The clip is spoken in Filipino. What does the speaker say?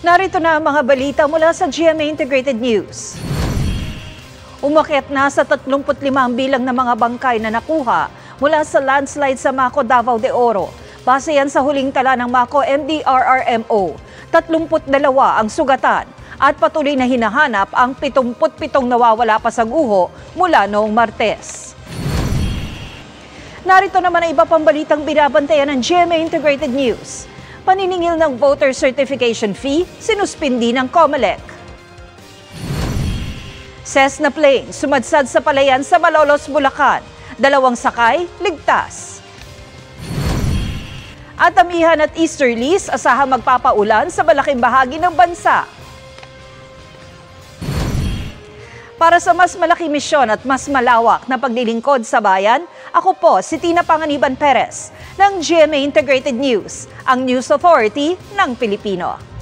Narito na ang mga balita mula sa GMA Integrated News. Umakyat na sa 35 ang bilang ng mga bangkay na nakuha mula sa landslide sa Maco, Davao de Oro. Base yan sa huling tala ng Maco MDRRMO. 32 ang sugatan at patuloy na hinahanap ang 77 nawawala pa sa guho mula noong Martes. Narito naman ang iba pang balitang binabantayan ng GMA Integrated News. Paniningil ng voter certification fee, sinuspindi ng COMELEC. Cessna plane, sumadsad sa palayan sa Malolos, Bulacan. 2 sakay, ligtas. At amihan at easterlies, asahang magpapaulan sa malaking bahagi ng bansa. Para sa mas malaking misyon at mas malawak na paglilingkod sa bayan, ako po si Tina Panganiban Perez ng GMA Integrated News, ang News Authority ng Pilipino.